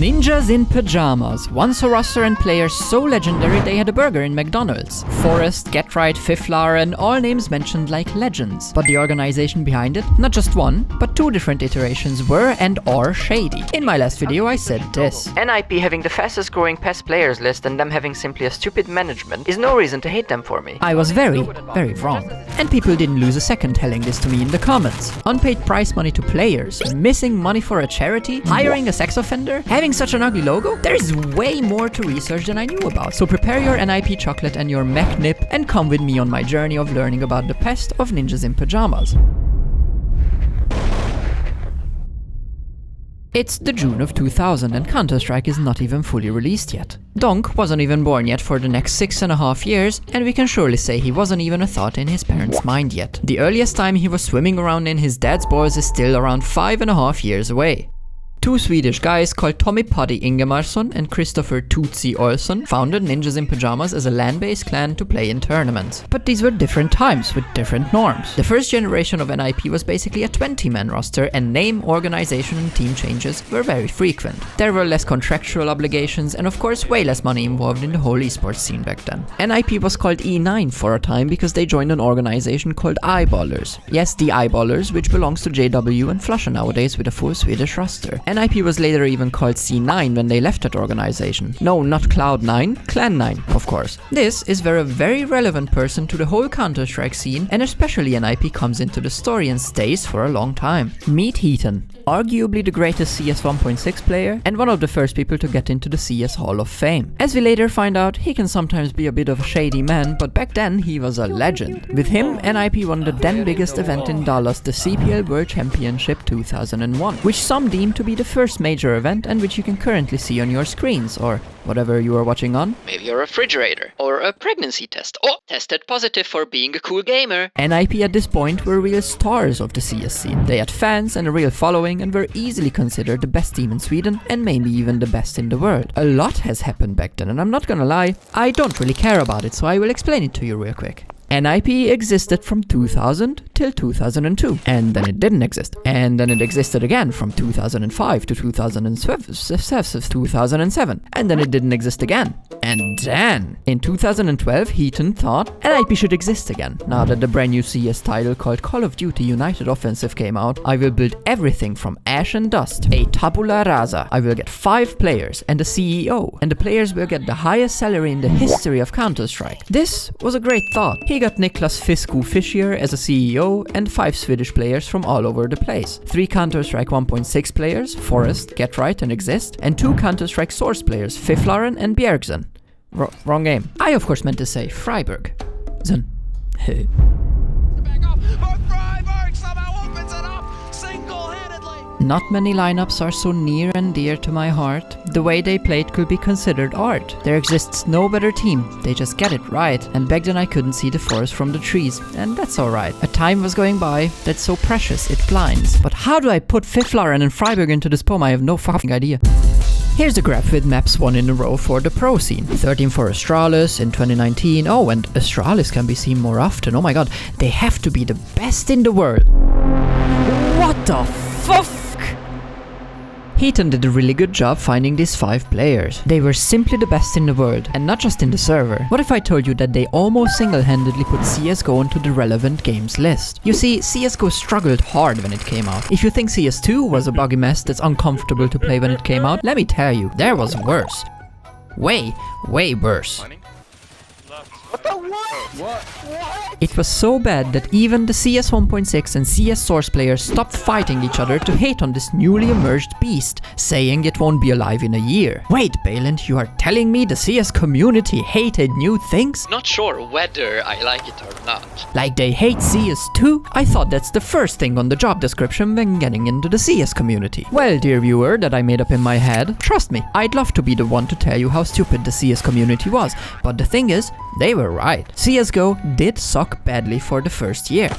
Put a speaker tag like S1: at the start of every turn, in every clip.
S1: Ninjas in Pyjamas, once a roster and players so legendary they had a burger in McDonald's. Forrest, Getright, Fifflaren, all names mentioned like legends. But the organization behind it, not just one, but two different iterations were and are shady. In my last video I said this:
S2: NIP having the fastest growing PES players list and them having simply a stupid management is no reason to hate them for me.
S1: I was very wrong. And people didn't lose a second telling this to me in the comments. Unpaid prize money to players, missing money for a charity, hiring a sex offender, having such an ugly logo? There is way more to research than I knew about. So prepare your NIP chocolate and your mech nip and come with me on my journey of learning about the pest of ninjas in pajamas. It's the June of 2000 and Counter-Strike is not even fully released yet. Donk wasn't even born yet for the next 6.5 years, and we can surely say he wasn't even a thought in his parents' mind yet. The earliest time he was swimming around in his dad's balls is still around 5.5 years away. Two Swedish guys called Tommy Paddy Ingemarsson and Christopher Tootsie Olsson founded Ninjas in Pyjamas as a LAN-based clan to play in tournaments. But these were different times with different norms. The first generation of NIP was basically a 20-man roster and name, organization and team changes were very frequent. There were less contractual obligations and of course way less money involved in the whole esports scene back then. NIP was called E9 for a time because they joined an organization called Eyeballers. Yes, the Eyeballers, which belongs to JW and Flusha nowadays with a full Swedish roster. NIP was later even called C9 when they left that organization. No, not Cloud9, Clan9, of course. This is where a very relevant person to the whole Counter-Strike scene, and especially NIP, comes into the story and stays for a long time. Meet Heaton. Arguably the greatest CS 1.6 player, and one of the first people to get into the CS Hall of Fame. As we later find out, he can sometimes be a bit of a shady man, but back then he was a legend. With him, NIP won the then biggest event in Dallas, the CPL World Championship 2001, which some deem to be the first major event and which you can currently see on your screens, or whatever you are watching on.
S2: Maybe your refrigerator, or a pregnancy test. Oh, tested positive for being a cool gamer.
S1: NIP at this point were real stars of the CS scene. They had fans and a real following and were easily considered the best team in Sweden and maybe even the best in the world. A lot has happened back then and I'm not gonna lie, I don't really care about it, so I will explain it to you real quick. NIP existed from 2000 till 2002, and then it didn't exist, and then it existed again from 2005 to 2007, and then it didn't exist again. And then, in 2012, Heaton thought NIP should exist again. Now that the brand new CS title called Call of Duty United Offensive came out, I will build everything from ash and dust, a tabula rasa. I will get 5 players and a CEO, and the players will get the highest salary in the history of Counter-Strike. This was a great thought. He got Niklas Fisku Fischer as a CEO and 5 Swedish players from all over the place. 3 Counter-Strike 1.6 players, Forrest, Getright and Exist, and 2 Counter-Strike Source players, Fifflaren and Bjergsen. Wrong game. I of course meant to say Freiburg. Zen. Not many lineups are so near and dear to my heart. The way they played could be considered art. There exists no better team, they just get it right. And back then I couldn't see the forest from the trees, and that's alright. A time was going by that's so precious it blinds. But how do I put Fifflaren and Freiburg into this poem? I have no fucking idea. Here's the graph with maps won in a row for the pro scene. 13 for Astralis in 2019. Oh, and Astralis can be seen more often. Oh my god, they have to be the best in the world. What the fuck? Heaton did a really good job finding these 5 players. They were simply the best in the world, and not just in the server. What if I told you that they almost single-handedly put CSGO into the relevant games list? You see, CSGO struggled hard when it came out. If you think CS2 was a buggy mess that's uncomfortable to play when it came out, let me tell you, there was worse. Way worse. What? It was so bad that even the CS 1.6 and CS Source players stopped fighting each other to hate on this newly emerged beast, saying it won't be alive in a year. Wait, Balent, you are telling me the CS community hated new things?
S2: Not sure whether I like it or not.
S1: Like they hate CS2? I thought that's the first thing on the job description when getting into the CS community. Well, dear viewer, that I made up in my head, trust me, I'd love to be the one to tell you how stupid the CS community was, but the thing is, they were right. CSGO did suck badly for the first year.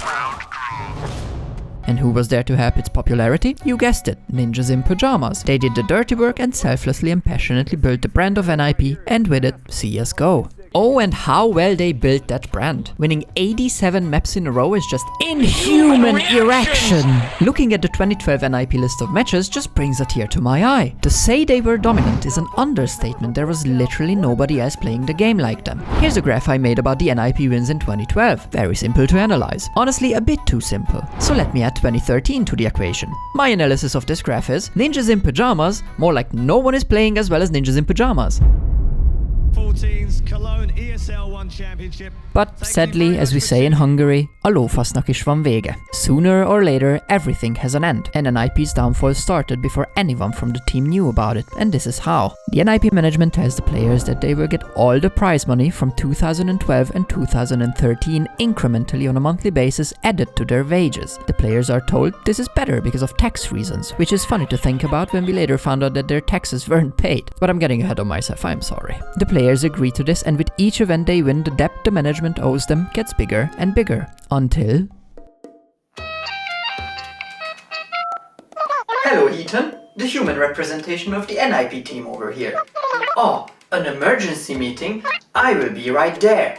S1: And who was there to help its popularity? You guessed it, Ninjas in Pyjamas. They did the dirty work and selflessly and passionately built the brand of NIP, and with it, CSGO. Oh, and how well they built that brand. Winning 87 maps in a row is just inhuman erection. Looking at the 2012 NIP list of matches just brings a tear to my eye. To say they were dominant is an understatement. There was literally nobody else playing the game like them. Here's a graph I made about the NIP wins in 2012. Very simple to analyze. Honestly, a bit too simple. So let me add 2013 to the equation. My analysis of this graph is ninjas in pajamas, more like no one is playing as well as ninjas in pajamas.
S3: 14's Cologne ESL 1 Championship.
S1: But sadly, as we say in Hungary, a lófasznak is van vége. Sooner or later, everything has an end, and NIP's downfall started before anyone from the team knew about it, and this is how. The NIP management tells the players that they will get all the prize money from 2012 and 2013 incrementally on a monthly basis added to their wages. The players are told this is better because of tax reasons, which is funny to think about when we later found out that their taxes weren't paid. But I'm getting ahead of myself, I'm sorry. The players agree to this, and with each event they win, the debt the management owes them gets bigger and bigger. Until...
S4: Hello, Ethan. The human representation of the NIP team over here. Oh, an emergency meeting? I will be right there.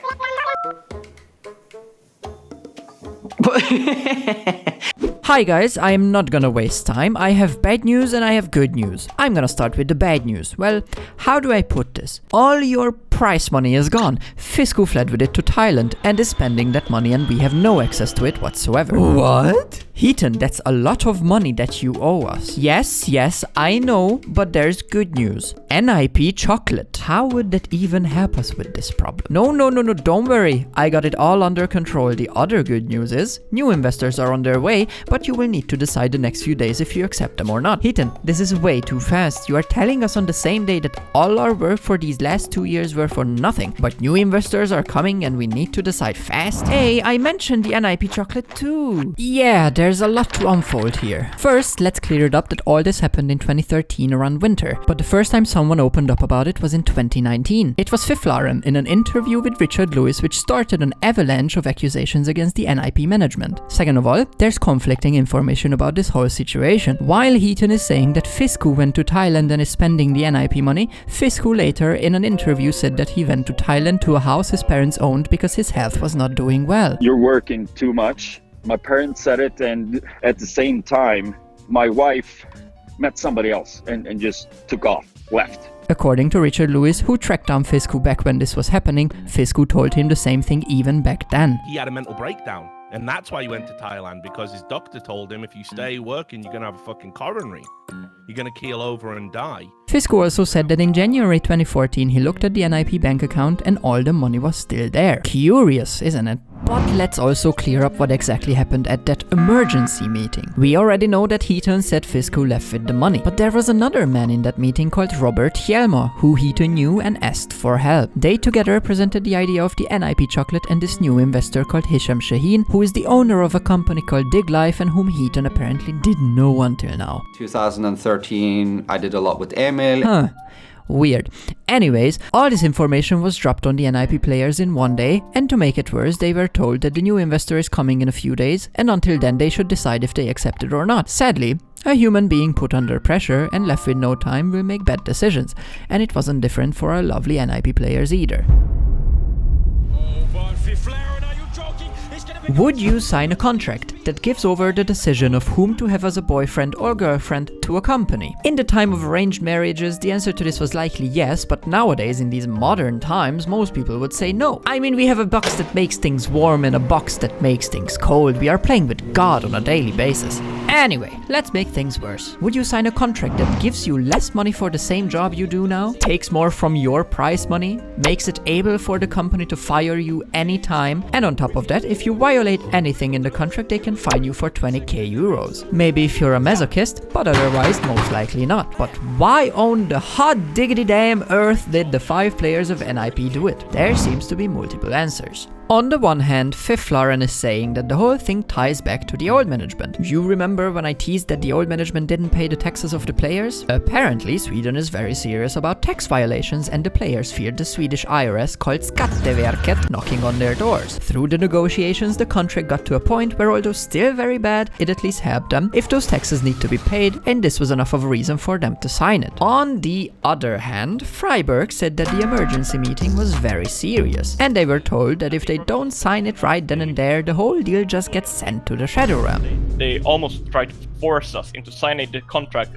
S1: Hi guys, I am not gonna waste time. I have bad news and I have good news. I'm gonna start with the bad news. Well, how do I put this? All your prize money is gone. Fisku fled with it to Thailand and is spending that money, and we have no access to it whatsoever.
S4: What?
S1: Heaton, that's a lot of money that you owe us. Yes, I know, but there's good news. NIP chocolate. How would that even help us with this problem? No, don't worry. I got it all under control. The other good news is, new investors are on their way, but you will need to decide the next few days if you accept them or not. Heaton, this is way too fast. You are telling us on the same day that all our work for these last 2 years were for nothing, but new investors are coming and we need to decide fast. Hey, I mentioned the NIP chocolate too. Yeah, there's a lot to unfold here. First, let's clear it up that all this happened in 2013 around winter, but the first time someone opened up about it was in 2019. It was Fiflaren in an interview with Richard Lewis, which started an avalanche of accusations against the NIP management. Second of all, there's conflicting information about this whole situation. While Heaton is saying that Fisku went to Thailand and is spending the NIP money, Fisku later in an interview said that he went to Thailand to a house his parents owned because his health was not doing well.
S5: You're working too much. My parents said it, and at the same time, my wife met somebody else and just took off, left.
S1: According to Richard Lewis, who tracked down Fisku back when this was happening, Fisku told him the same thing even back then.
S6: He had a mental breakdown, and that's why he went to Thailand, because his doctor told him if you stay working, you're gonna have a fucking coronary. You're gonna keel over and die.
S1: Fisku also said that in January 2014 he looked at the NIP bank account and all the money was still there. Curious, isn't it? But let's also clear up what exactly happened at that emergency meeting. We already know that Heaton said Fisku left with the money, but there was another man in that meeting called Robert Hjelmer, who Heaton knew and asked for help. They together presented the idea of the NIP chocolate and this new investor called Hisham Shaheen, who is the owner of a company called Dig Life and whom Heaton apparently didn't know until now.
S7: 2013, I did a lot with Emil.
S1: Huh. Weird. Anyways, all this information was dropped on the NIP players in one day, and to make it worse, they were told that the new investor is coming in a few days, and until then they should decide if they accept it or not. Sadly, a human being put under pressure and left with no time will make bad decisions, and it wasn't different for our lovely NIP players either. Would you sign a contract that gives over the decision of whom to have as a boyfriend or girlfriend to a company? In the time of arranged marriages, the answer to this was likely yes, but nowadays, in these modern times, most people would say no. I mean, we have a box that makes things warm and a box that makes things cold. We are playing with God on a daily basis. Anyway, let's make things worse. Would you sign a contract that gives you less money for the same job you do now, takes more from your prize money, makes it able for the company to fire you anytime, and on top of that, if you violate anything in the contract, they can fine you for 20k euros. Maybe if you're a masochist, but otherwise most likely not. But why on the hot diggity damn earth did the 5 players of NIP do it? There seems to be multiple answers. On the one hand, Fifth Lauren is saying that the whole thing ties back to the old management. You remember when I teased that the old management didn't pay the taxes of the players? Apparently, Sweden is very serious about tax violations and the players feared the Swedish IRS called Skatteverket knocking on their doors. Through the negotiations, the contract got to a point where, although still very bad, it at least helped them if those taxes need to be paid, and this was enough of a reason for them to sign it. On the other hand, Freiberg said that the emergency meeting was very serious, and they were told that if they don't sign it right then and there, the whole deal just gets sent to the Shadow Realm.
S8: They almost tried to force us into signing the contract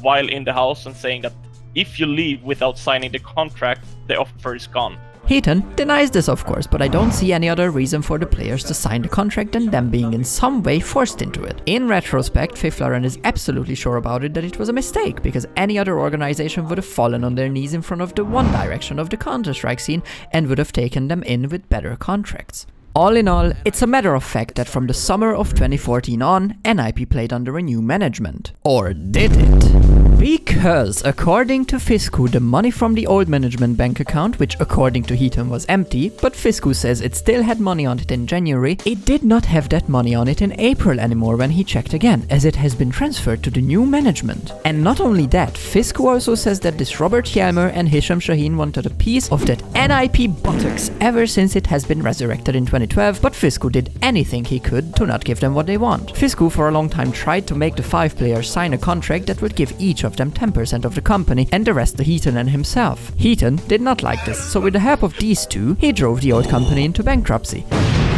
S8: while in the house and saying that if you leave without signing the contract, the offer is gone.
S1: Heaton denies this, of course, but I don't see any other reason for the players to sign the contract than them being in some way forced into it. In retrospect, Fifth Lauren is absolutely sure about it that it was a mistake, because any other organization would have fallen on their knees in front of the One Direction of the Counter-Strike scene and would have taken them in with better contracts. All in all, it's a matter of fact that from the summer of 2014 on, NIP played under a new management. Or did it? Because, according to Fisku, the money from the old management bank account, which according to Heaton was empty, but Fisku says it still had money on it in January, it did not have that money on it in April anymore when he checked again, as it has been transferred to the new management. And not only that, Fisku also says that this Robert Hjelmer and Hisham Shaheen wanted a piece of that NIP buttocks ever since it has been resurrected in 2012, but Fisku did anything he could to not give them what they want. Fisku for a long time tried to make the 5 players sign a contract that would give each of them 10% of the company and the rest to Heaton and himself. Heaton did not like this, so with the help of these two, he drove the old company into bankruptcy.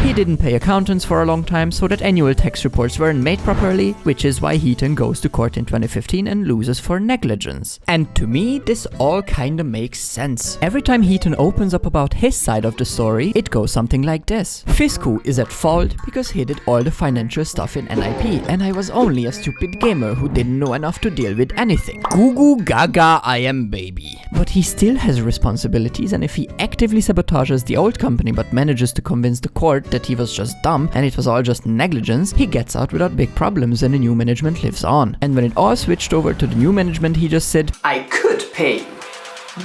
S1: He didn't pay accountants for a long time so that annual tax reports weren't made properly, which is why Heaton goes to court in 2015 and loses for negligence. And to me, this all kinda makes sense. Every time Heaton opens up about his side of the story, it goes something like this. Fisku is at fault because he did all the financial stuff in NIP, and I was only a stupid gamer who didn't know enough to deal with anything. Goo goo gaga, I am baby. But he still has responsibilities, and if he actively sabotages the old company but manages to convince the court that he was just dumb and it was all just negligence, he gets out without big problems and the new management lives on. And when it all switched over to the new management, he just said,
S4: I could pay,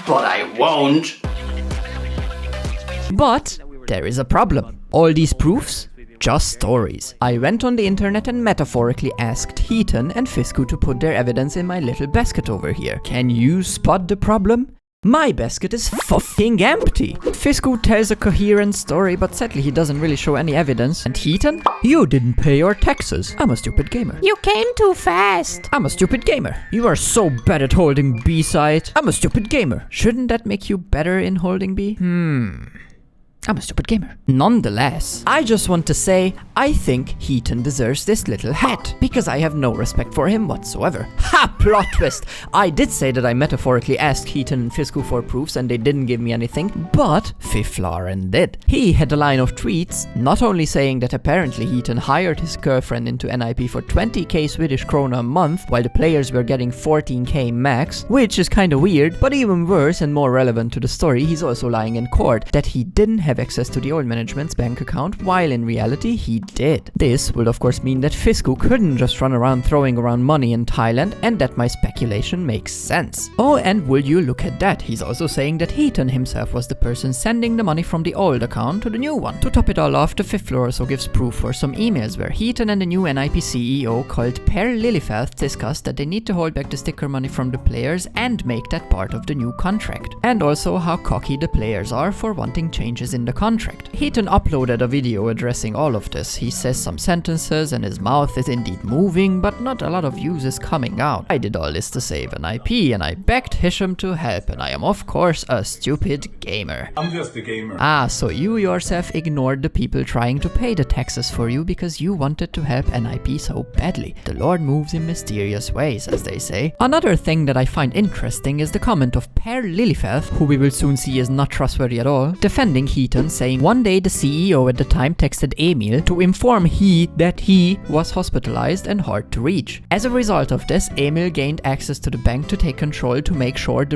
S4: but I won't.
S1: But there is a problem. All these proofs? Just stories. I went on the internet and metaphorically asked Heaton and Fisku to put their evidence in my little basket over here. Can you spot the problem? My basket is fucking empty. Fisku tells a coherent story, but sadly he doesn't really show any evidence. And Heaton? You didn't pay your taxes. I'm a stupid gamer.
S9: You came too fast.
S1: I'm a stupid gamer. You are so bad at holding B side. I'm a stupid gamer. Shouldn't that make you better in holding B? I'm a stupid gamer. Nonetheless, I just want to say, I think Heaton deserves this little hat, because I have no respect for him whatsoever. Ha! Plot twist! I did say that I metaphorically asked Heaton and Fisku for proofs and they didn't give me anything, but Fifth Lauren did. He had a line of tweets, not only saying that apparently Heaton hired his girlfriend into NIP for 20k Swedish krona a month, while the players were getting 14k max, which is kinda weird, but even worse and more relevant to the story, he's also lying in court that he didn't have access to the old management's bank account, while in reality he did. This would of course mean that Fisku couldn't just run around throwing around money in Thailand, and that my speculation makes sense. Oh, and will you look at that, he's also saying that Heaton himself was the person sending the money from the old account to the new one. To top it all off, the Fifth Floor also gives proof for some emails where Heaton and the new NIP CEO called Per Liljefeldt discussed that they need to hold back the sticker money from the players and make that part of the new contract. And also how cocky the players are for wanting changes in the contract. Heaton uploaded a video addressing all of this. He says some sentences and his mouth is indeed moving, but not a lot of use is coming out. I did all this to save an IP and I begged Hisham to help, and I am of course a stupid gamer.
S10: I'm just a gamer.
S1: Ah, so you yourself ignored the people trying to pay the taxes for you because you wanted to help NIP so badly. The Lord moves in mysterious ways, as they say. Another thing that I find interesting is the comment of Per Liljefeldt, who we will soon see is not trustworthy at all, defending Heaton, saying one day the CEO at the time texted Emil to inform that he was hospitalized and hard to reach. As a result of this, Emil gained access to the bank to take control to make sure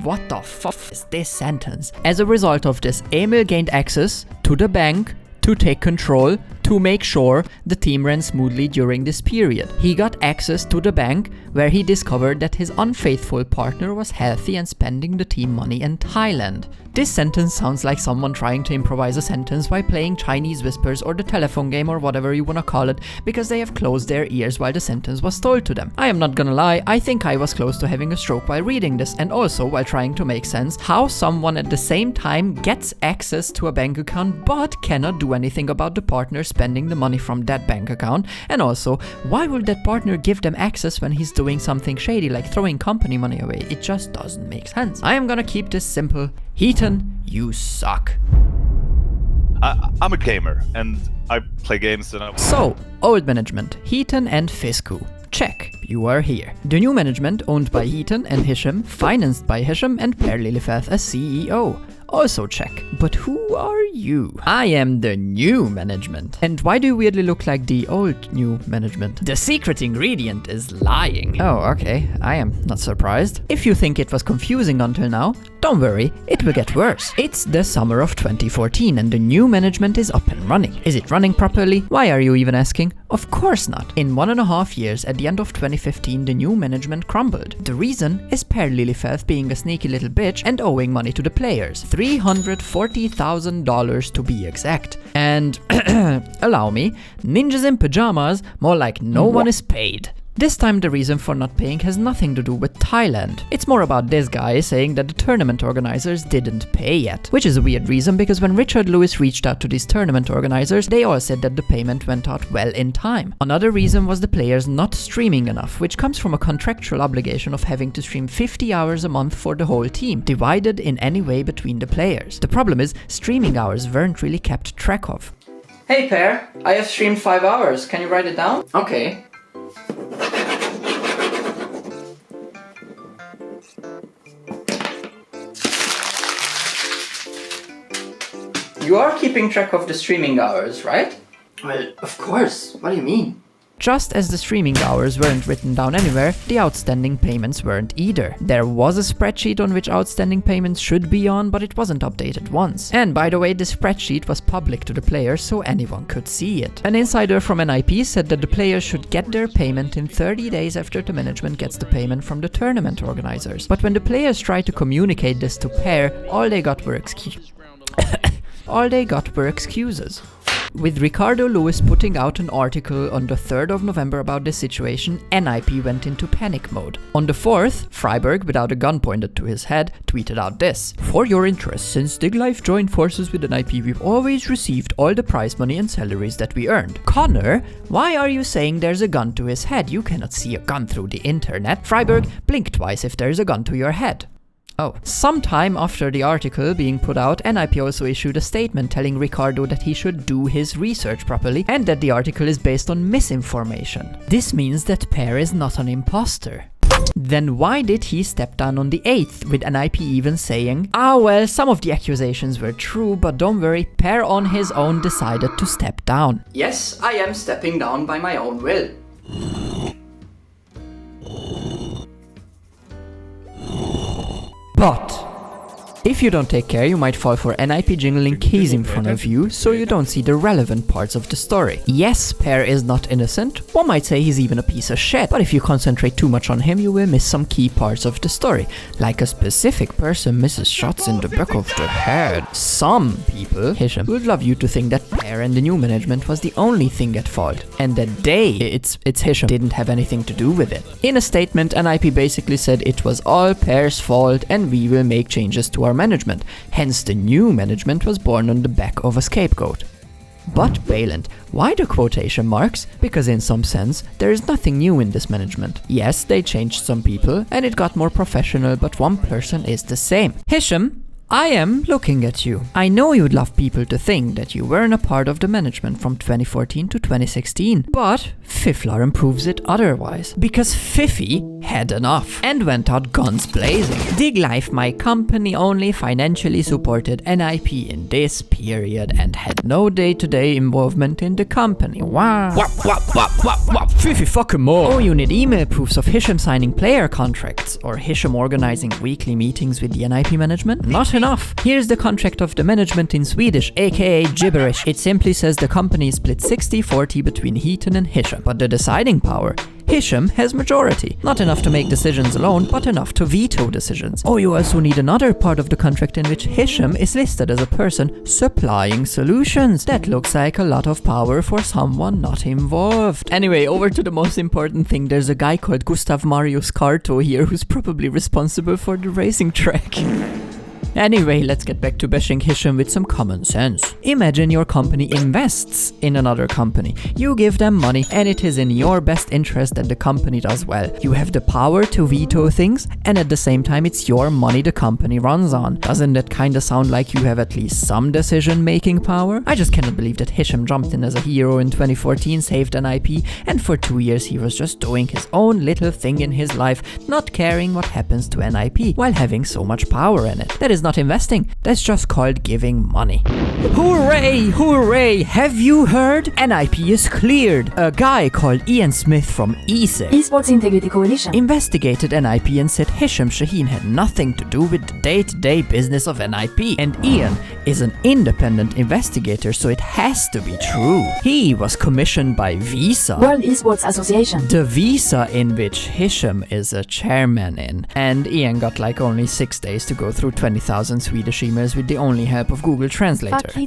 S1: what the fuck is this sentence? As a result of this, Emil gained access to the bank to take control to make sure the team ran smoothly during this period. He got access to the bank, where he discovered that his unfaithful partner was healthy and spending the team money in Thailand. This sentence sounds like someone trying to improvise a sentence while playing Chinese whispers or the telephone game or whatever you wanna call it, because they have closed their ears while the sentence was told to them. I am not gonna lie, I think I was close to having a stroke while reading this, and also while trying to make sense how someone at the same time gets access to a bank account but cannot do anything about the partner spending the money from that bank account, and also why would that partner give them access when he's doing something shady like throwing company money away? It just doesn't make sense. I am gonna keep this simple. Heaton, you suck.
S10: I'm a gamer and I play games and
S1: So, old management, Heaton and Fisku. Check, you are here. The new management owned by Heaton and Hisham, financed by Hisham and Per Lilifeth as CEO. Also check. But who are you? I am the new management. And why do you weirdly look like the old new management? The secret ingredient is lying. Oh, okay. I am not surprised. If you think it was confusing until now, don't worry, it will get worse. It's the summer of 2014 and the new management is up and running. Is it running properly? Why are you even asking? Of course not. In 1.5 years, at the end of 2015, the new management crumbled. The reason is Per Lilifeth being a sneaky little bitch and owing money to the players. $340,000 to be exact. And, allow me, ninjas in pajamas, more like no one is paid. This time the reason for not paying has nothing to do with Thailand. It's more about this guy saying that the tournament organizers didn't pay yet. Which is a weird reason, because when Richard Lewis reached out to these tournament organizers, they all said that the payment went out well in time. Another reason was the players not streaming enough, which comes from a contractual obligation of having to stream 50 hours a month for the whole team, divided in any way between the players. The problem is, streaming hours weren't really kept track of.
S4: Hey Per, I have streamed 5 hours. Can you write it down? Okay. You are keeping track of the streaming hours, right? Well, of course. What do you mean?
S1: Just as the streaming hours weren't written down anywhere, the outstanding payments weren't either. There was a spreadsheet on which outstanding payments should be on, but it wasn't updated once. And by the way, the spreadsheet was public to the players so anyone could see it. An insider from NIP said that the players should get their payment in 30 days after the management gets the payment from the tournament organizers. But when the players tried to communicate this to Per, all they got were excuses. With Ricardo Lewis putting out an article on the 3rd of November about this situation, NIP went into panic mode. On the 4th, Freiberg, without a gun pointed to his head, tweeted out this: "For your interest, since Dig Life joined forces with NIP, we've always received all the prize money and salaries that we earned. Connor, why are you saying there's a gun to his head? You cannot see a gun through the internet. Freiberg, blink twice if there's a gun to your head." Oh. Sometime after the article being put out, NIP also issued a statement telling Ricardo that he should do his research properly and that the article is based on misinformation. This means that Per is not an imposter. Then why did he step down on the 8th, with NIP even saying, "Ah well, some of the accusations were true, but don't worry, Per on his own decided to step down."
S4: Yes, I am stepping down by my own will.
S1: But if you don't take care, you might fall for NIP jingling keys in front of you, so you don't see the relevant parts of the story. Yes, Per is not innocent. One might say he's even a piece of shit, but if you concentrate too much on him, you will miss some key parts of the story. Like a specific person misses shots in the back of the head. Some people, Hisham, would love you to think that Per and the new management was the only thing at fault, and that it's Hisham, didn't have anything to do with it. In a statement, NIP basically said it was all Per's fault and we will make changes to our management. Hence the new management was born on the back of a scapegoat. But Bayland, why the quotation marks? Because in some sense, there is nothing new in this management. Yes, they changed some people and it got more professional, but one person is the same. Hisham, I am looking at you. I know you'd love people to think that you weren't a part of the management from 2014 to 2016, but Fiflar proves it otherwise. Because Fifi had enough and went out guns blazing. Dig Life, my company, only financially supported NIP in this period and had no day-to-day involvement in the company. Wow. Wap. Fifi fucking more. Oh, you need email proofs of Hisham signing player contracts or Hisham organizing weekly meetings with the NIP management? Not enough. Here's the contract of the management in Swedish, aka gibberish. It simply says the company is split 60-40 between Heaton and Hisham, but the deciding power, Hisham has majority. Not enough to make decisions alone, but enough to veto decisions. Oh, you also need another part of the contract in which Hisham is listed as a person supplying solutions. That looks like a lot of power for someone not involved. Anyway, over to the most important thing. There's a guy called Gustav Marius Carto here who's probably responsible for the racing track. Anyway, let's get back to bashing Hisham with some common sense. Imagine your company invests in another company. You give them money and it is in your best interest that the company does well. You have the power to veto things and at the same time it's your money the company runs on. Doesn't that kinda sound like you have at least some decision-making power? I just cannot believe that Hisham jumped in as a hero in 2014, saved NIP, and for 2 years he was just doing his own little thing in his life, not caring what happens to NIP, while having so much power in it. That is not investing, that's just called giving money. Hooray! Hooray! Have you heard? NIP is cleared. A guy called Ian Smith from ESIC,
S11: Esports Integrity Coalition,
S1: investigated NIP and said Hisham Shaheen had nothing to do with the day-to-day business of NIP. And Ian is an independent investigator, so it has to be true. He was commissioned by Visa,
S11: World Esports Association,
S1: the Visa in which Hisham is a chairman in. And Ian got like only 6 days to go through 20,000 Swedish emails with the only help of Google Translator. I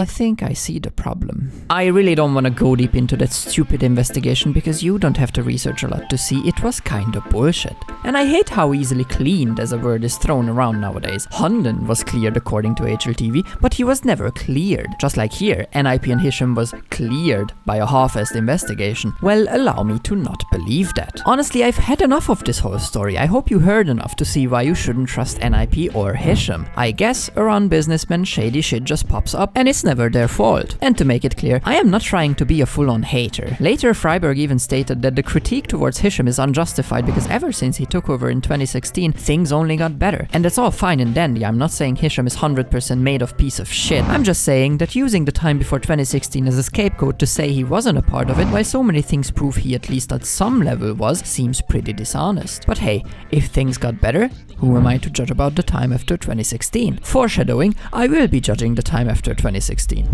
S1: think I see the problem. I really don't want to go deep into that stupid investigation because you don't have to research a lot to see it was kinda bullshit. And I hate how easily cleaned as a word is thrown around nowadays. Hunden was cleared according to HLTV, but he was never cleared. Just like here, NIP and Hisham was cleared by a half-assed investigation. Well, allow me to not believe that. Honestly, I've had enough of this whole story. I hope you heard enough to see why you shouldn't trust NIP or Hisham. I guess around businessmen shady shit just pops up and it's never their fault. And to make it clear, I am not trying to be a full-on hater. Later, Freiberg even stated that the critique towards Hisham is unjustified because ever since he took over in 2016, things only got better. And that's all fine and dandy. I'm not saying Hisham is 100% made of piece of shit. I'm just saying that using the time before 2016 as a scapegoat to say he wasn't a part of it, while so many things prove he at least at some level was, seems pretty dishonest. But hey, if things got better, who am I to judge about the time after 2016? Foreshadowing, I will be judging the time after 2016.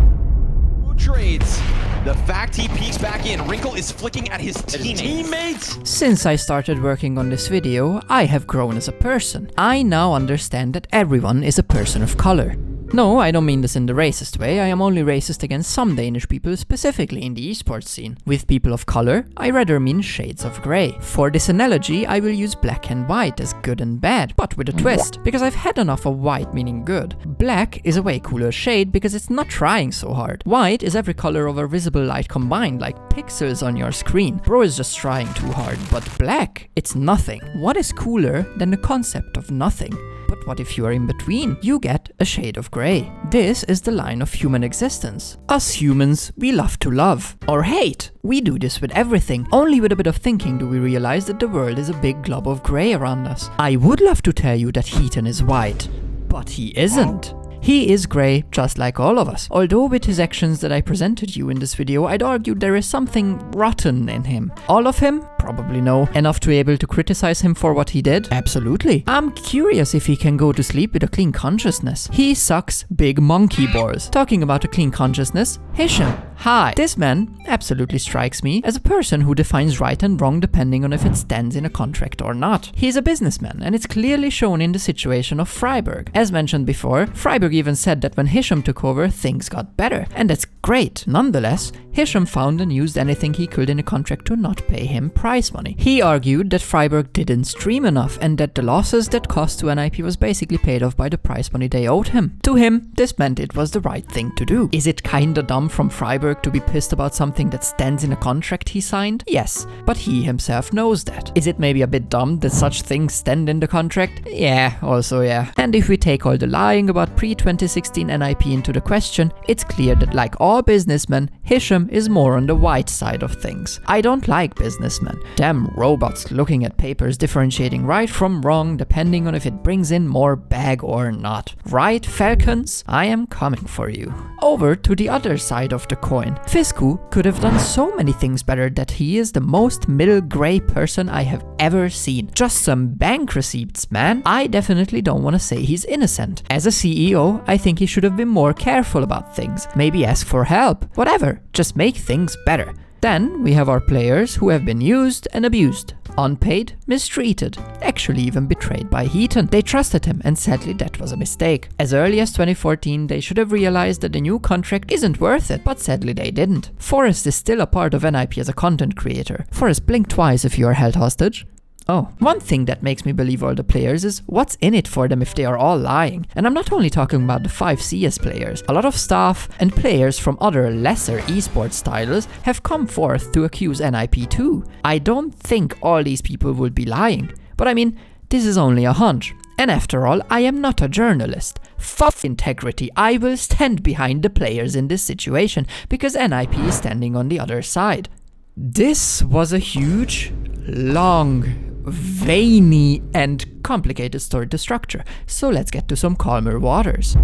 S12: Trades. The fact he peeks back in, Wrinkle is flicking at his teammates.
S1: Since I started working on this video, I have grown as a person. I now understand that everyone is a person of color. No, I don't mean this in the racist way. I am only racist against some Danish people, specifically in the esports scene. With people of color, I rather mean shades of grey. For this analogy, I will use black and white as good and bad, but with a twist, because I've had enough of white meaning good. Black is a way cooler shade because it's not trying so hard. White is every color of a visible light combined, like pixels on your screen. Bro is just trying too hard, but black, it's nothing. What is cooler than the concept of nothing? But what if you are in between? You get a shade of grey. This is the line of human existence. Us humans, we love to love. Or hate. We do this with everything. Only with a bit of thinking do we realize that the world is a big glob of grey around us. I would love to tell you that Heaton is white, but he isn't. He is grey, just like all of us. Although with his actions that I presented you in this video, I'd argue there is something rotten in him. All of him? Probably no. Enough to be able to criticize him for what he did? Absolutely. I'm curious if he can go to sleep with a clean consciousness. He sucks big monkey balls. Talking about a clean consciousness, Hisham. Hi. This man absolutely strikes me as a person who defines right and wrong depending on if it stands in a contract or not. He's a businessman, and it's clearly shown in the situation of Freiberg. As mentioned before, Freiberg even said that when Hisham took over, things got better. And that's great. Nonetheless, Hisham found and used anything he could in a contract to not pay him prize money. He argued that Freiberg didn't stream enough and that the losses that cost to NIP was basically paid off by the prize money they owed him. To him, this meant it was the right thing to do. Is it kinda dumb from Freiberg work to be pissed about something that stands in a contract he signed? Yes, but he himself knows that. Is it maybe a bit dumb that such things stand in the contract? Yeah, also yeah. And if we take all the lying about pre-2016 NIP into the question, it's clear that like all businessmen, Hisham is more on the white side of things. I don't like businessmen. Damn robots looking at papers differentiating right from wrong depending on if it brings in more bag or not. Right, Falcons? I am coming for you. Over to the other side of the coin. Fisku could have done so many things better that he is the most middle grey person I have ever seen. Just some bank receipts, man. I definitely don't want to say he's innocent. As a CEO, I think he should have been more careful about things. Maybe ask for help. Whatever. Just make things better. Then we have our players who have been used and abused, unpaid, mistreated, actually even betrayed by Heaton. They trusted him and sadly that was a mistake. As early as 2014 they should have realized that the new contract isn't worth it, but sadly they didn't. Forrest is still a part of NIP as a content creator. Forrest, blink twice if you are held hostage. Oh, one thing that makes me believe all the players is what's in it for them if they are all lying. And I'm not only talking about the 5 CS players. A lot of staff and players from other lesser esports titles have come forth to accuse NIP too. I don't think all these people would be lying. But I mean, this is only a hunch. And after all, I am not a journalist. Fuck integrity, I will stand behind the players in this situation because NIP is standing on the other side. This was a huge, long, veiny and complicated story to structure, so let's get to some calmer waters.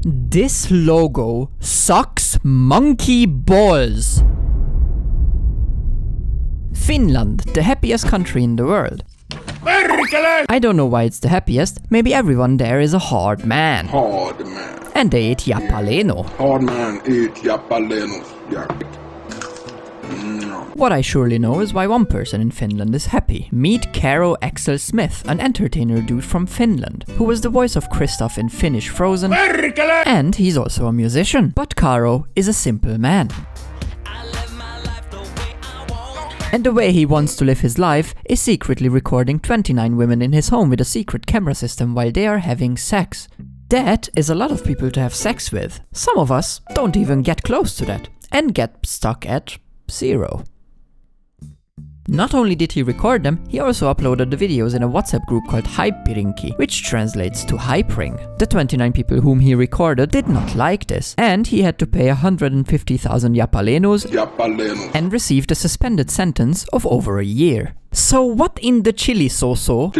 S1: This logo sucks monkey balls. Finland, the happiest country in the world. I don't know why it's the happiest, maybe everyone there is a hard man.
S13: Hard man.
S1: And they eat Japaleno.
S13: Hard man eat Japaleno. Yeah.
S1: What I surely know is why one person in Finland is happy. Meet Karo Axel Smith, an entertainer dude from Finland, who was the voice of Kristoff in Finnish Frozen, and he's also a musician. But Karo is a simple man. And the way he wants to live his life is secretly recording 29 women in his home with a secret camera system while they are having sex. That is a lot of people to have sex with. Some of us don't even get close to that, and get stuck at 0. Not only did he record them, he also uploaded the videos in a WhatsApp group called Hypepirinki, which translates to Hypering. The 29 people whom he recorded did not like this, and he had to pay 150,000 Japalenos and received a suspended sentence of over a year. So what in the chili so-so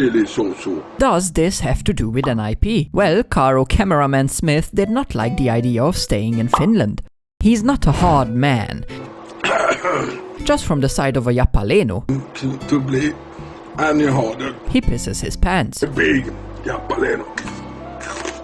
S1: does this have to do with NIP? Well, Karo cameraman Smith did not like the idea of staying in Finland. He's not a hard man. Just from the side of a Japaleno, he pisses his pants.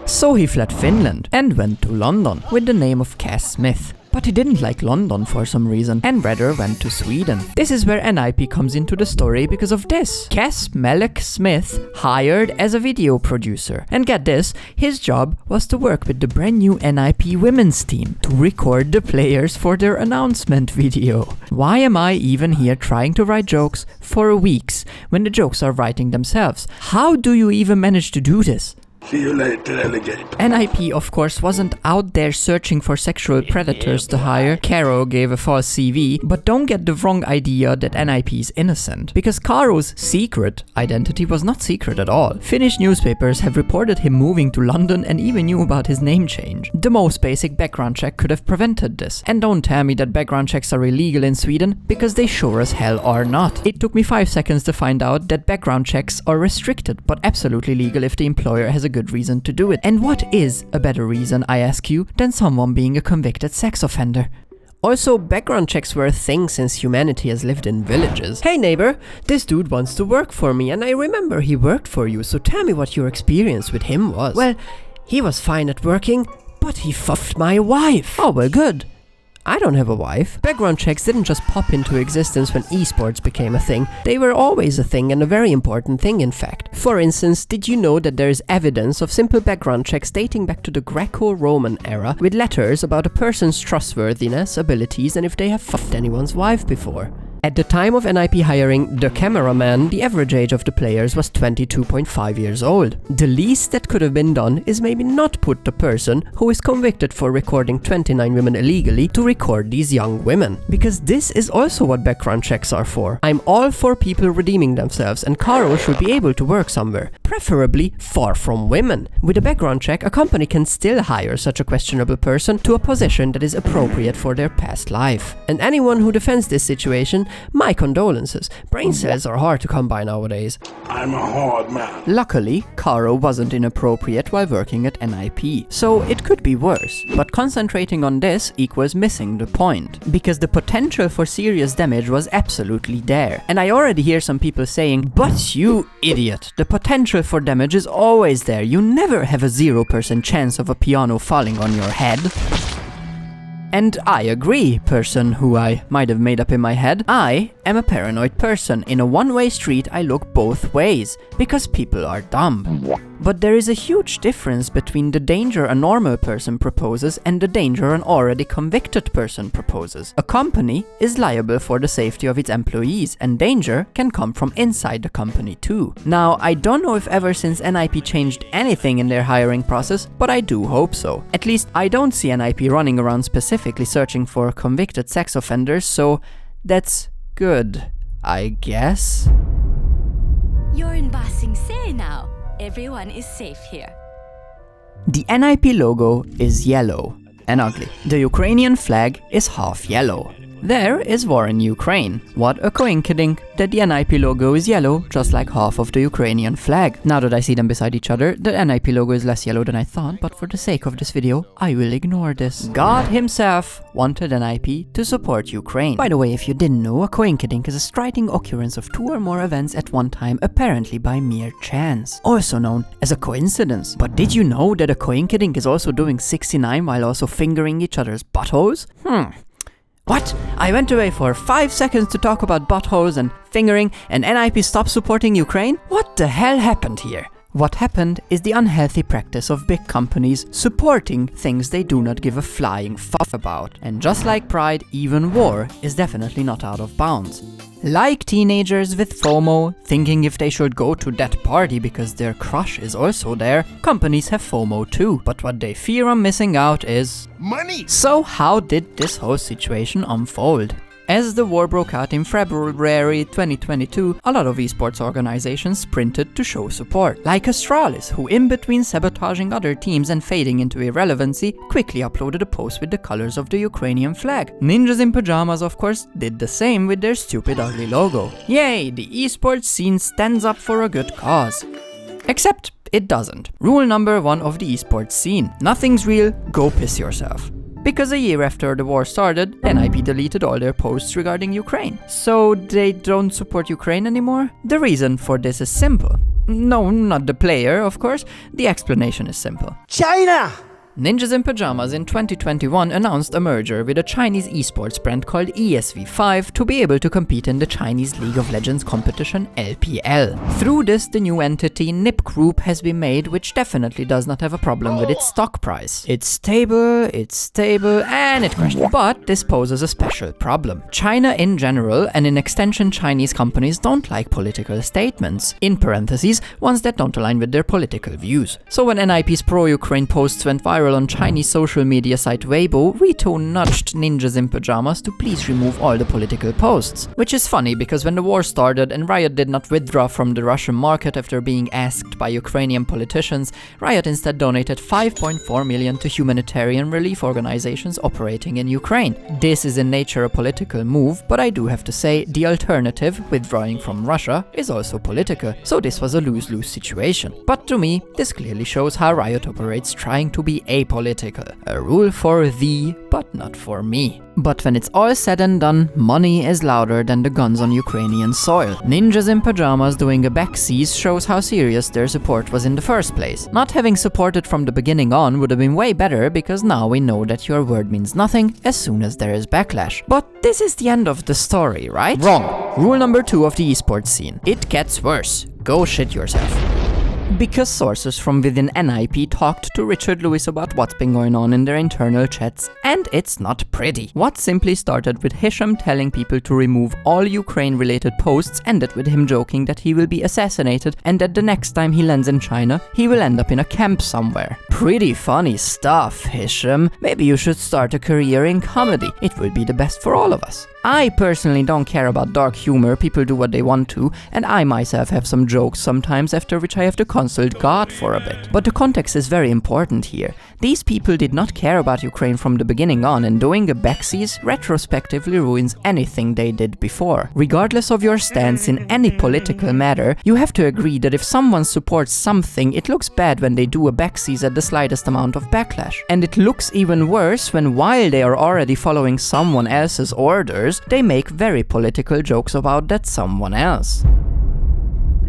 S1: So he fled Finland and went to London with the name of Cass Smith. But he didn't like London for some reason and rather went to Sweden. This is where NIP comes into the story because of this. Cass Malek Smith hired as a video producer. And get this, his job was to work with the brand new NIP women's team to record the players for their announcement video. Why am I even here trying to write jokes for weeks when the jokes are writing themselves? How do you even manage to do this?
S13: See you later, alligator.
S1: NIP, of course, wasn't out there searching for sexual predators to hire. Karo gave a false CV, but don't get the wrong idea that NIP is innocent, because Karo's secret identity was not secret at all. Finnish newspapers have reported him moving to London and even knew about his name change. The most basic background check could have prevented this. And don't tell me that background checks are illegal in Sweden, because they sure as hell are not. It took me 5 seconds to find out that background checks are restricted, but absolutely legal if the employer has a good reason to do it. And what is a better reason, I ask you, than someone being a convicted sex offender? Also, background checks were a thing since humanity has lived in villages. Hey neighbor, this dude wants to work for me and I remember he worked for you, so tell me what your experience with him was. Well, he was fine at working, but he fucked my wife. Oh, well, good. I don't have a wife. Background checks didn't just pop into existence when esports became a thing. They were always a thing, and a very important thing in fact. For instance, did you know that there is evidence of simple background checks dating back to the Greco-Roman era with letters about a person's trustworthiness, abilities, and if they have fucked anyone's wife before?
S14: At the time of NIP hiring the cameraman, the average age of the players was 22.5 years old. The least that could have been done is maybe not put the person who is convicted for recording 29 women illegally to record these young women. Because this is also what background checks are for. I'm all for people redeeming themselves, and Caro should be able to work somewhere, preferably far from women. With a background check, a company can still hire such a questionable person to a position that is appropriate for their past life. And anyone who defends this situation, my condolences. Brain cells are hard to come by nowadays.
S13: I'm a hard man.
S1: Luckily, Caro wasn't inappropriate while working at NIP, so it could be worse. But concentrating on this equals missing the point, because the potential for serious damage was absolutely there. And I already hear some people saying, "But you idiot, the potential for damage is always there. You never have a 0% chance of a piano falling on your head." And I agree, person who I might have made up in my head. I am a paranoid person. In a one-way street, I look both ways, because people are dumb. But there is a huge difference between the danger a normal person proposes and the danger an already convicted person proposes. A company is liable for the safety of its employees, and danger can come from inside the company too. Now, I don't know if ever since NIP changed anything in their hiring process, but I do hope so. At least I don't see NIP running around specifically searching for convicted sex offenders, so that's good, I guess.
S15: You're in Ba Sing Se now. Everyone is safe here.
S1: The NIP logo is yellow and ugly. The Ukrainian flag is half yellow. There is war in Ukraine. What a coinkydink that the NIP logo is yellow, just like half of the Ukrainian flag. Now that I see them beside each other, the NIP logo is less yellow than I thought, but for the sake of this video, I will ignore this. God himself wanted NIP to support Ukraine. By the way, if you didn't know, a coinkydink is a striking occurrence of two or more events at one time, apparently by mere chance. Also known as a coincidence. But did you know that a coinkydink is also doing 69 while also fingering each other's buttholes? What? I went away for 5 seconds to talk about buttholes and fingering, and NIP stopped supporting Ukraine? What the hell happened here? What happened is the unhealthy practice of big companies supporting things they do not give a flying fuck about. And just like pride, even war is definitely not out of bounds. Like teenagers with FOMO, thinking if they should go to that party because their crush is also there, companies have FOMO too, but what they fear on missing out is money! So how did this whole situation unfold? As the war broke out in February 2022, a lot of esports organizations sprinted to show support, like Astralis, who in between sabotaging other teams and fading into irrelevancy, quickly uploaded a post with the colors of the Ukrainian flag. Ninjas in Pyjamas, of course, did the same with their stupid ugly logo. Yay, the esports scene stands up for a good cause. Except it doesn't. Rule number 1 of the esports scene: nothing's real, go piss yourself. Because a year after the war started, NIP deleted all their posts regarding Ukraine. So they don't support Ukraine anymore? The reason for this is simple. No, not the player, of course. The explanation is simple. China! Ninjas in Pyjamas in 2021 announced a merger with a Chinese esports brand called ESV5 to be able to compete in the Chinese League of Legends competition LPL. Through this, the new entity NIP Group has been made, which definitely does not have a problem with its stock price. It's stable, and it crashed. But this poses a special problem. China in general, and in extension Chinese companies, don't like political statements. In parentheses, ones that don't align with their political views. So when NIP's pro-Ukraine posts went viral on Chinese social media site Weibo, Rito nudged Ninjas in Pyjamas to please remove all the political posts. Which is funny, because when the war started and Riot did not withdraw from the Russian market after being asked by Ukrainian politicians, Riot instead donated 5.4 million to humanitarian relief organizations operating in Ukraine. This is in nature a political move, but I do have to say the alternative, withdrawing from Russia, is also political, so this was a lose-lose situation. But to me, this clearly shows how Riot operates, trying to be apolitical. A rule for thee, but not for me. But when it's all said and done, money is louder than the guns on Ukrainian soil. Ninjas in Pyjamas doing a backseas shows how serious their support was in the first place. Not having supported from the beginning on would have been way better, because now we know that your word means nothing as soon as there is backlash. But this is the end of the story, right? Wrong. Rule number 2 of the esports scene. It gets worse. Go shit yourself. Because sources from within NIP talked to Richard Lewis about what's been going on in their internal chats, And it's not pretty. What simply started with Hisham telling people to remove all Ukraine-related posts ended with him joking that he will be assassinated and that the next time he lands in China, he will end up in a camp somewhere. Pretty funny stuff, Hisham. Maybe you should start a career in comedy. It will be the best for all of us. I personally don't care about dark humor, people do what they want to, and I myself have some jokes sometimes after which I have to consult God for a bit. But the context is very important here. These people did not care about Ukraine from the beginning on, and doing a backseas retrospectively ruins anything they did before. Regardless of your stance in any political matter, you have to agree that if someone supports something, it looks bad when they do a backseas at the slightest amount of backlash. And it looks even worse when, while they are already following someone else's orders, they make very political jokes about that someone else.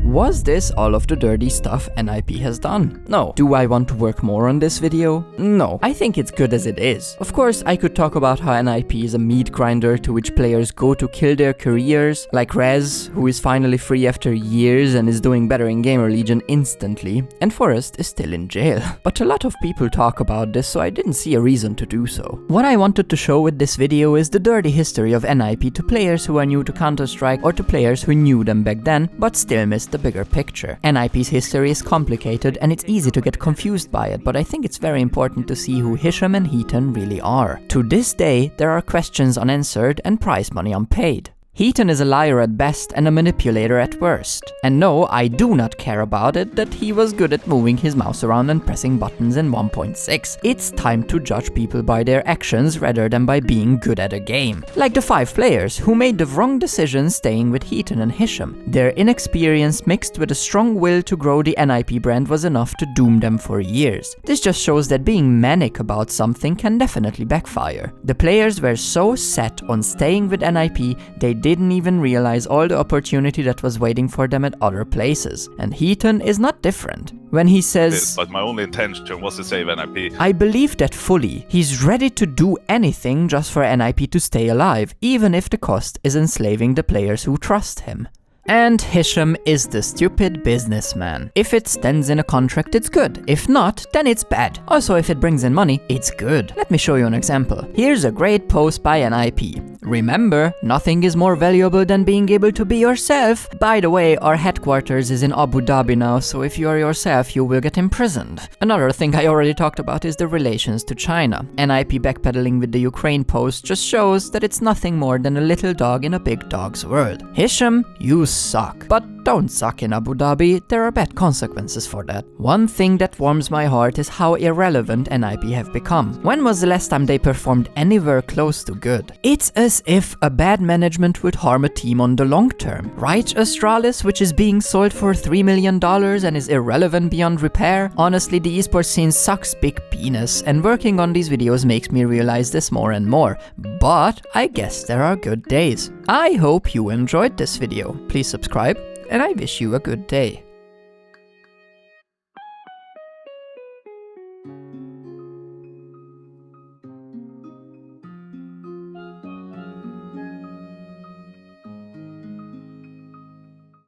S1: Was this all of the dirty stuff NIP has done? No. Do I want to work more on this video? No. I think it's good as it is. Of course, I could talk about how NIP is a meat grinder to which players go to kill their careers, like Rez, who is finally free after years and is doing better in Gamer Legion instantly, and Forrest is still in jail. But a lot of people talk about this, so I didn't see a reason to do so. What I wanted to show with this video is the dirty history of NIP to players who are new to Counter-Strike or to players who knew them back then, but still missed the bigger picture. NIP's history is complicated and it's easy to get confused by it, but I think it's very important to see who Hisham and Heaton really are. To this day, there are questions unanswered and prize money unpaid. Heaton is a liar at best and a manipulator at worst. And no, I do not care about it that he was good at moving his mouse around and pressing buttons in 1.6. It's time to judge people by their actions rather than by being good at a game. Like the 5 players who made the wrong decision staying with Heaton and Hisham. Their inexperience mixed with a strong will to grow the NIP brand was enough to doom them for years. This just shows that being manic about something can definitely backfire. The players were so set on staying with NIP, they didn't even realize all the opportunity that was waiting for them at other places. And Heaton is not different. When he says,
S10: but my only intention was to save NIP.
S1: I believe that fully. He's ready to do anything just for NIP to stay alive, even if the cost is enslaving the players who trust him. And Hisham is the stupid businessman. If it stands in a contract, it's good. If not, then it's bad. Also, if it brings in money, it's good. Let me show you an example. Here's a great post by NIP. Remember, nothing is more valuable than being able to be yourself. By the way, our headquarters is in Abu Dhabi now, so if you are yourself, you will get imprisoned. Another thing I already talked about is the relations to China. NIP backpedaling with the Ukraine post just shows that it's nothing more than a little dog in a big dog's world. Hisham, you suck. But don't suck in Abu Dhabi, there are bad consequences for that. One thing that warms my heart is how irrelevant NIP have become. When was the last time they performed anywhere close to good? It's as if a bad management would harm a team on the long term. Right, Astralis, which is being sold for $3 million and is irrelevant beyond repair? Honestly, the esports scene sucks big penis, and working on these videos makes me realize this more and more. But I guess there are good days. I hope you enjoyed this video. Please subscribe, and I wish you a good day.